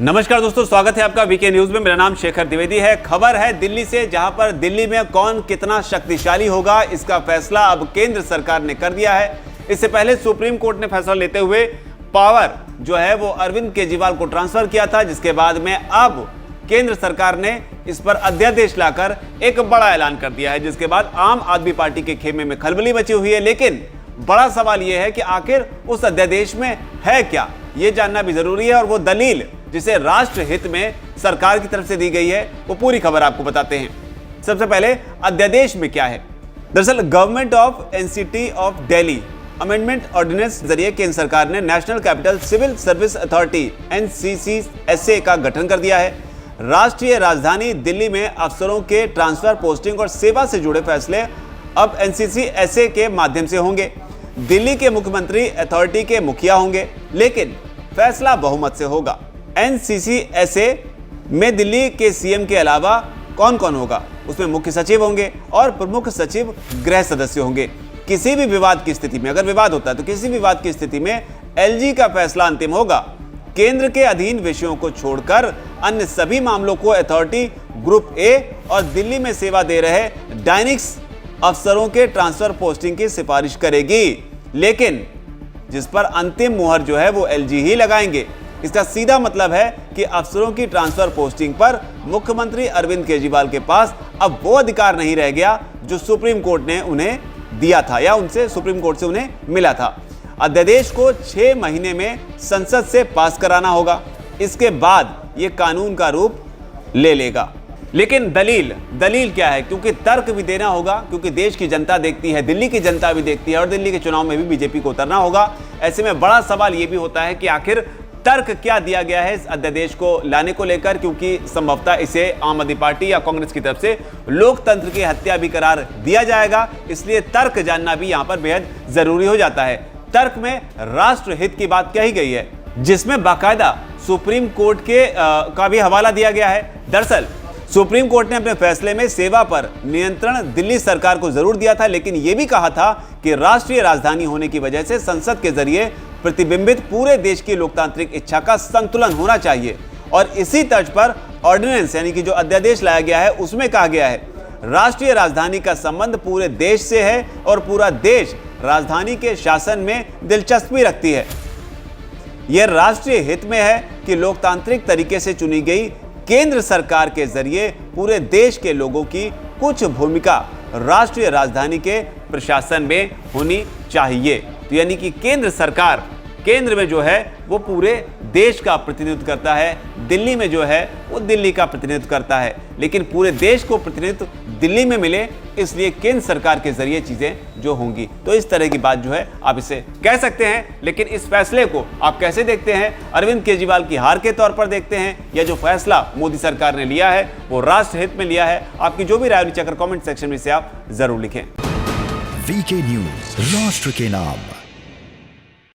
नमस्कार दोस्तों, स्वागत है आपका वीके न्यूज में। मेरा नाम शेखर द्विवेदी है। खबर है दिल्ली से, जहां पर दिल्ली में कौन कितना शक्तिशाली होगा इसका फैसला अब केंद्र सरकार ने कर दिया है। इससे पहले सुप्रीम कोर्ट ने फैसला लेते हुए पावर जो है वो अरविंद केजरीवाल को ट्रांसफर किया था, जिसके बाद में अब केंद्र सरकार ने इस पर अध्यादेश लाकर एक बड़ा ऐलान कर दिया है, जिसके बाद आम आदमी पार्टी के खेमे में खलबली मची हुई है। लेकिन बड़ा सवाल यह है कि आखिर उस अध्यादेश में है क्या, यह जानना भी जरूरी है। और वो दलील जिसे राष्ट्र हित में सरकार की तरफ से दी गई है, वो पूरी खबर आपको बताते हैं। सबसे पहले अध्यादेश में क्या है। दरअसल government of NCT of Delhi amendment ordinance जरिए केंद्र सरकार ने national capital civil service authority NCCSA का गठन कर दिया है। राष्ट्रीय राजधानी दिल्ली में अफसरों के ट्रांसफर, पोस्टिंग और सेवा से जुड़े फैसले अब NCCSA के माध्यम से होंगे। दिल्ली के मुख्यमंत्री अथॉरिटी के मुखिया होंगे, लेकिन फैसला बहुमत से होगा। NCCSA में दिल्ली के सीएम के अलावा कौन कौन होगा, उसमें मुख्य सचिव होंगे और प्रमुख सचिव गृह सदस्य होंगे। किसी भी विवाद की स्थिति में, अगर विवाद होता है तो किसी विवाद की स्थिति में LG का फैसला अंतिम होगा। केंद्र के अधीन विषयों को छोड़कर अन्य सभी मामलों को अथॉरिटी ग्रुप A और दिल्ली में सेवा दे रहे डायनिक्स अफसरों के ट्रांसफर, पोस्टिंग की सिफारिश करेगी, लेकिन जिस पर अंतिम मुहर जो है वो LG ही लगाएंगे। इसका सीधा मतलब है कि अफसरों की ट्रांसफर, पोस्टिंग पर मुख्यमंत्री अरविंद केजरीवाल के पास अब वो अधिकार नहीं रह गया जो सुप्रीम कोर्ट ने उन्हें दिया था या उनसे सुप्रीम कोर्ट से उन्हें मिला था। अध्यादेश को 6 महीने में संसद से पास कराना होगा, इसके बाद ये कानून का रूप ले लेगा। लेकिन दलील क्या है, क्योंकि तर्क भी देना होगा, क्योंकि देश की जनता देखती है, दिल्ली की जनता भी देखती है और दिल्ली के चुनाव में भी बीजेपी को उतरना होगा। ऐसे में बड़ा सवाल ये भी होता है कि आखिर तर्क क्या दिया गया है इस अध्यादेश को लाने को लेकर, क्योंकि संभवतः इसे आम आदमी पार्टी या कांग्रेस की तरफ से लोकतंत्र की हत्या भी करार दिया जाएगा। इसलिए तर्क जानना भी यहां पर बेहद जरूरी हो जाता है। तर्क में राष्ट्र हित की बात कही गई है, जिसमें बाकायदा सुप्रीम कोर्ट के का भी हवाला दिया गया है। दरअसल सुप्रीम कोर्ट ने अपने फैसले में सेवा पर नियंत्रण दिल्ली सरकार को जरूर दिया था, लेकिन यह भी कहा था कि राष्ट्रीय राजधानी होने की वजह से संसद के जरिए प्रतिबिंबित पूरे देश की लोकतांत्रिक इच्छा का संतुलन होना चाहिए। और इसी तर्ज पर ऑर्डिनेंस यानी कि जो अध्यादेश लाया गया है उसमें कहा गया है राष्ट्रीय राजधानी का संबंध पूरे देश से है और पूरा देश राजधानी के शासन में दिलचस्पी रखती है। यह राष्ट्रीय हित में है कि लोकतांत्रिक तरीके से चुनी गई केंद्र सरकार के जरिए पूरे देश के लोगों की कुछ भूमिका राष्ट्रीय राजधानी के प्रशासन में होनी चाहिए। तो यानी कि केंद्र सरकार केंद्र में जो है वो पूरे देश का प्रतिनिधित्व करता है, दिल्ली में जो है वो दिल्ली का प्रतिनिधित्व करता है, लेकिन पूरे देश को प्रतिनिधित्व दिल्ली में मिले, इसलिए केंद्र सरकार के जरिए चीजें जो होंगी। तो इस तरह की बात जो है आप इसे कह सकते हैं। लेकिन इस फैसले को आप कैसे देखते हैं? अरविंद केजरीवाल की हार के तौर पर देखते हैं या जो फैसला मोदी सरकार ने लिया है वो राष्ट्र हित में लिया है? आपकी जो भी राय नीचे कमेंट सेक्शन में से आप जरूर लिखें। वीके न्यूज, राष्ट्र के नाम।